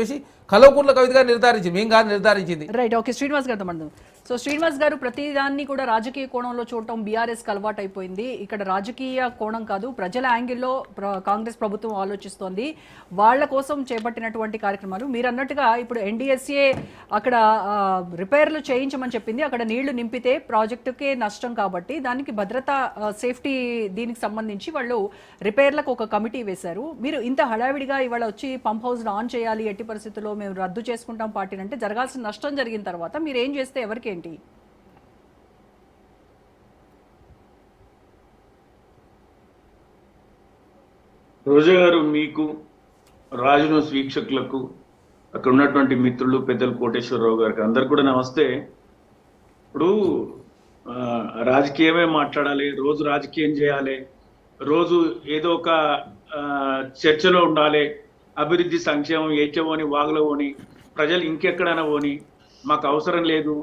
చెప్పేసి కల్వకుంట్ల కవిత గారు నిర్ధారించింది, మేము కాదు నిర్ధారించింది. Right, okay. శ్రీనివాస్ గారితో మనం. సో శ్రీనివాస్ గారు, ప్రతిదాన్ని కూడా రాజకీయ కోణంలో చూడటం బీఆర్ఎస్కి అలవాటు అయిపోయింది. ఇక్కడ రాజకీయ కోణం కాదు, ప్రజల యాంగిల్లో కాంగ్రెస్ ప్రభుత్వం ఆలోచిస్తోంది. వాళ్ళ కోసం చేపట్టినటువంటి కార్యక్రమాలు మీరు అన్నట్టుగా ఇప్పుడు ఎన్డీఎస్ఏ అక్కడ రిపేర్లు చేయించమని చెప్పింది. అక్కడ నీళ్లు నింపితే ప్రాజెక్టుకే నష్టం కాబట్టి దానికి భద్రత, సేఫ్టీ దీనికి సంబంధించి వాళ్ళు రిపేర్లకు ఒక కమిటీ వేశారు. మీరు ఇంత హడావిడిగా ఇవాళ వచ్చి పంప్ హౌస్ ఆన్ చేయాలి, ఎట్టి పరిస్థితుల్లో మేము రద్దు చేసుకుంటాం పార్టీని అంటే, జరగాల్సిన నష్టం జరిగిన తర్వాత మీరు ఏం చేస్తే ఎవరికి ఏంటి? రోజా గారు, మీకు రాజ్ న్యూస్ వీక్షకులకు, అక్కడ ఉన్నటువంటి మిత్రులు, పెద్దలు, కోటేశ్వరరావు గారికి అందరికి కూడా నమస్తే. ఇప్పుడు రాజకీయమే మాట్లాడాలి, రోజు రాజకీయం చేయాలి, రోజు ఏదో ఒక చర్చలో ఉండాలి, అభివృద్ధి, సంక్షేమం ఏచవని వాగులవని, ప్రజలు ఇంకెక్కడైనా పోని, మాకు అవసరం లేదు,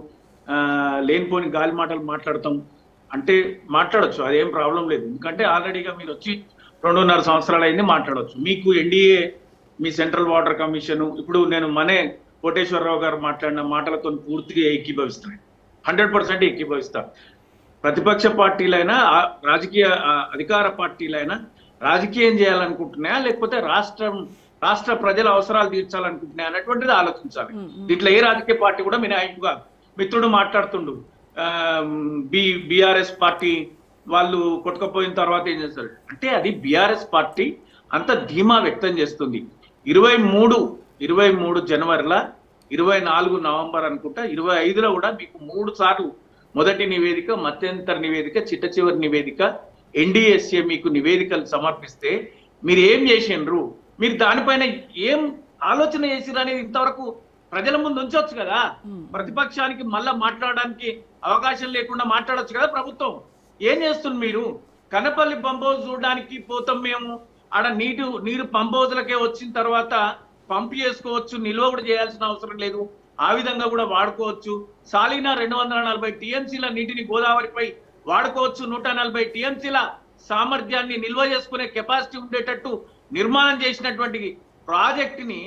లేనిపోని గాలి మాటలు మాట్లాడతాం అంటే మాట్లాడచ్చు, అదేం ప్రాబ్లం లేదు. ఎందుకంటే ఆల్రెడీగా మీరు వచ్చి 2.5 సంవత్సరాలు అయింది, మాట్లాడవచ్చు. మీకు ఎన్డీఏ, మీ సెంట్రల్ వాటర్ కమిషన్, ఇప్పుడు నేను మనే కోటేశ్వరరావు గారు మాట్లాడిన మాటలతో పూర్తిగా ఏకీభవిస్తాను, 100% ఏకీభవిస్తా. ప్రతిపక్ష పార్టీలైనా రాజకీయ అధికార పార్టీలైనా రాజకీయం చేయాలనుకుంటున్నాయా, లేకపోతే రాష్ట్ర ప్రజల అవసరాలు తీర్చాలనుకుంటున్నాయా అనేటువంటిది ఆలోచించాలి. దీంట్లో ఏ రాజకీయ పార్టీ కూడా మినహాయింపుగా. మిత్రుడు మాట్లాడుతుండు, బీఆర్ఎస్ పార్టీ వాళ్ళు కొట్టుకపోయిన తర్వాత ఏం చేస్తారు అంటే, అది బీఆర్ఎస్ పార్టీ అంత ధీమా వ్యక్తం చేస్తుంది. 23 జనవరిలో, 24 నవంబర్ అనుకుంటా, 25లో కూడా మీకు 3 సార్లు మొదటి నివేదిక, మధ్యంతర నివేదిక, చిట్ట చివరి నివేదిక, ఎన్డీఎస్ఏ మీకు నివేదికలు సమర్పిస్తే మీరు ఏం చేసిండ్రు, మీరు దానిపైన ఏం ఆలోచన చేసిరు అనేది ఇంతవరకు ప్రజల ముందు ఉంచవచ్చు కదా. ప్రతిపక్షానికి మళ్ళా మాట్లాడడానికి అవకాశం లేకుండా మాట్లాడొచ్చు కదా ప్రభుత్వం. ఏం చేస్తుంది మీరు? కనపల్లి పంప్ హౌస్ చూడడానికి పోతాం మేము, ఆడ నీరు పంప్ హౌస్లకే వచ్చిన తర్వాత పంప్ చేసుకోవచ్చు, నిల్వ కూడా చేయాల్సిన అవసరం లేదు, ఆ విధంగా కూడా వాడుకోవచ్చు. సాలీనా 240 టీఎంసీల నీటిని గోదావరిపై వాడుకోవచ్చు. 140 టీఎంసీల సామర్థ్యాన్ని నిల్వ చేసుకునే కెపాసిటీ ఉండేటట్టు నిర్మాణం చేసినటువంటి ప్రాజెక్టుని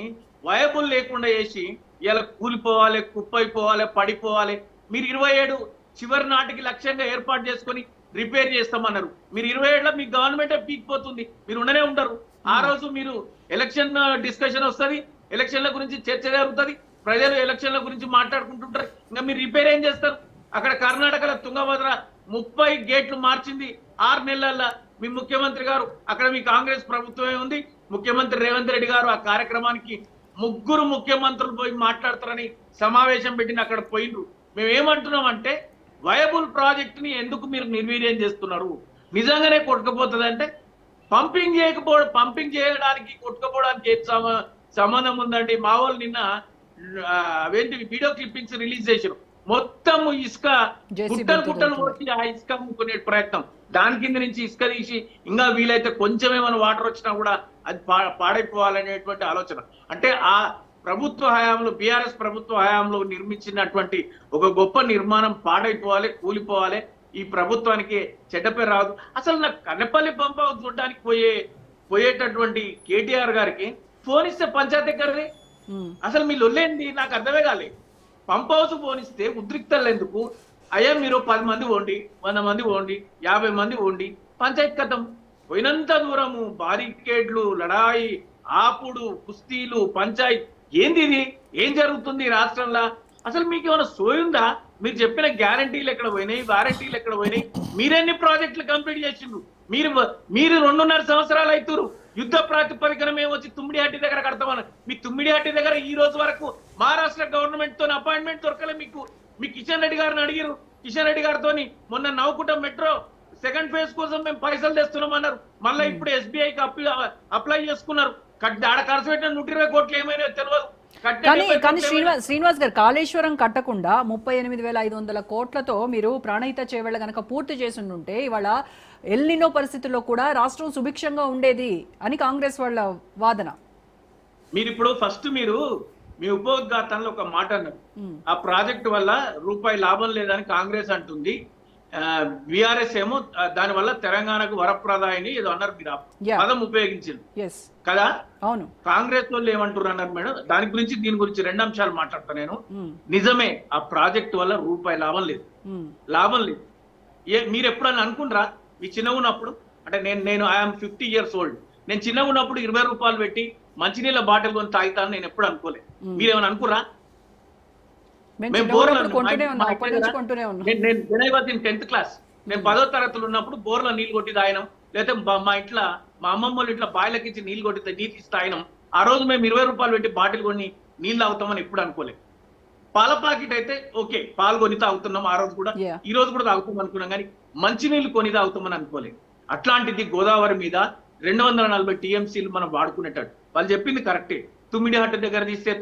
వయబుల్ లేకుండా చేసి ఇలా కూలిపోవాలి, కుప్పైపోవాలి, పడిపోవాలి. మీరు 27 చివరి నాటికి లక్ష్యంగా ఏర్పాటు చేసుకొని రిపేర్ చేస్తామన్నారు. మీరు 27లో మీ గవర్నమెంటే పీకిపోతుంది, మీరు ఉండనే ఉంటారు. ఆ రోజు మీరు ఎలక్షన్ డిస్కషన్ వస్తుంది, ఎలక్షన్ల గురించి చర్చ జరుగుతుంది, ప్రజలు ఎలక్షన్ల గురించి మాట్లాడుకుంటుంటారు. ఇంకా మీరు రిపేర్ ఏం చేస్తారు? అక్కడ కర్ణాటకలో తుంగభద్ర 30 గేట్లు మార్చింది 6 నెలల్లో మీ ముఖ్యమంత్రి గారు. అక్కడ మీ కాంగ్రెస్ ప్రభుత్వమే ఉంది, ముఖ్యమంత్రి రేవంత్ రెడ్డి గారు ఆ కార్యక్రమానికి 3 ముఖ్యమంత్రులు పోయి మాట్లాడతారని సమావేశం పెట్టిన అక్కడ పోయినరు. మేమేమంటున్నాం అంటే, వయబుల్ ప్రాజెక్టుని ఎందుకు మీరు నిర్వీర్యం చేస్తున్నారు? నిజంగానే కొట్టుకుపోతుంది అంటే పంపింగ్ చేయడానికి కొట్టుకుపోవడానికి ఏం సంబంధం ఉందండి? మా వాళ్ళు నిన్న అవేంటి వీడియో క్లిప్పింగ్స్ రిలీజ్ చేశారు. మొత్తం ఇసుక గుట్టలు కొట్టి ఆ ఇసుక అమ్ముకునే ప్రయత్నం, దాని కింద నుంచి ఇసుక తీసి ఇంకా వీలైతే కొంచెం ఏమైనా వాటర్ వచ్చినా కూడా అది పాడైపోవాలనేటువంటి ఆలోచన. అంటే ఆ ప్రభుత్వ హయాంలో, బీఆర్ఎస్ ప్రభుత్వ హయాంలో నిర్మించినటువంటి ఒక గొప్ప నిర్మాణం పాడైపోవాలి, కూలిపోవాలి, ఈ ప్రభుత్వానికి చెడ్డ పేరు రాదు. అసలు నాకు కన్నపల్లి పంప్ హౌస్ చూడడానికి పోయేటటువంటి కేటీఆర్ గారికి ఫోన్ ఇస్తే పంచాయతీ ఎక్కడిది? అసలు మీ లొల్లేంది నాకు అర్థమే కాలే. పంప్ హౌస్ ఫోన్ ఇస్తే ఉద్రిక్తలు ఎందుకు? అయ్యా మీరు 10 మంది పోండి, 100 మంది పోండి, 50 మంది పోండి, పంచాయతీ కథం. పోయినంత దూరము బారికేడ్లు, లడాయి, ఆపుడు, కుస్తీలు, పంచాయతీ. ఏంది ఇది? ఏం జరుగుతుంది రాష్ట్రంలో? అసలు మీకు ఏమైనా సోయుందా? మీరు చెప్పిన గ్యారంటీలు ఎక్కడ పోయినాయి, వారంటీలు ఎక్కడ పోయినాయి? మీరెన్ని ప్రాజెక్టులు కంప్లీట్ చేసిండ్రు? మీరు 2.5 సంవత్సరాలు అవుతారు. యుద్ధ ప్రాతిపదికన మేము వచ్చి తుమ్మిడిహట్టి దగ్గర కడతామని, మీ తుమ్మిడిహట్టి దగ్గర ఈ రోజు వరకు మహారాష్ట్ర గవర్నమెంట్ తో అపాయింట్మెంట్ దొరకలే మీకు. మీ కిషన్ రెడ్డి గారిని అడిగారు, కిషన్ రెడ్డి గారితో మొన్న నవ్వుకుంటాం మెట్రో 2nd ఫేజ్ కోసం మేము పైసలు తెస్తున్నాం అన్నారు. మళ్ళీ ఇప్పుడు SBIకి అప్లై చేసుకున్నారు. ఆడ ఖర్చు పెట్టిన 120 కోట్లు ఏమైనా తెలియదు. కానీ శ్రీనివాస్ గారు, కాళేశ్వరం కట్టకుండా 38,500 కోట్లతో మీరు ప్రాణహిత చేవేళ్ల గనక పూర్తి చేసి ఉంటే ఇవాళ ఎల్నినో పరిస్థితుల్లో కూడా రాష్ట్రం సుభిక్షంగా ఉండేది అని కాంగ్రెస్ వాళ్ళ వాదన. మీరు ఇప్పుడు ఫస్ట్ మీరు మీ ఉపోద్ఘాతంలో ఒక మాట అన్నారు, ఆ ప్రాజెక్టు వల్ల రూపాయి లాభం లేదని కాంగ్రెస్ అంటుంది, బీఆర్ఎస్ ఏమో దానివల్ల తెలంగాణకు వరప్రదాయని ఏదో అన్నారు మీరు Yeah. పదం ఉపయోగించింది ఎస్ కదా. అవును. కాంగ్రెస్ వాళ్ళు ఏమంటారు అన్నారు మేడం, దీని గురించి 2 అంశాలు మాట్లాడతా నేను. మ్మ్. నిజమే, ఆ ప్రాజెక్ట్ వల్ల రూపాయి లాభం లేదు, మ్మ్. లాభం లేదు. మీరు ఎప్పుడన్నా అనుకుంటారా మీ చిన్నగా ఉన్నప్పుడు, అంటే నేను ఐఎమ్ 50 years old, నేను చిన్నగా ఉన్నప్పుడు 20 రూపాయలు పెట్టి మంచినీళ్ళ బాటిల్ కొని తాగుతాను నేను ఎప్పుడు అనుకోలేదు. మీరేమైనా అనుకురా? మేము మేము చిన్నప్పుడు బోర్ల కొంటూనే ఉన్నాం, అప్పటి నుంచి కొంటూనే ఉన్నాం. నేను 10th క్లాస్, నేను 10వ తరగతిలో ఉన్నప్పుడు బోర్లో నీళ్ళు కొట్టి తాగినాం, లేకపోతే మా ఇంట్లో మా అమ్మమ్మ వాళ్ళ ఇంట్లో బాయిలకి ఇచ్చి నీళ్ళు కొట్టి నీళ్ళు ఇచ్చి తాగినాం. ఆ రోజు మేము 20 రూపాయలు పెట్టి బాటిల్ కొని నీళ్ళు తాగుతామని ఎప్పుడు అనుకోలేదు. పాల ప్యాకెట్ అయితే ఓకే, పాలు కొని తాగుతున్నాం ఆ రోజు కూడా, Yeah. ఈ రోజు కూడా తాగుతాం అనుకున్నాం, కానీ మంచినీళ్ళు కొని తాగుతామని అనుకోలేదు. అట్లాంటిది గోదావరి మీద 240 TMCలు మనం వాడుకునేటట్టు వాళ్ళు చెప్పింది కరెక్టే. తుమ్మిడి హట్టు దగ్గర తీస్తే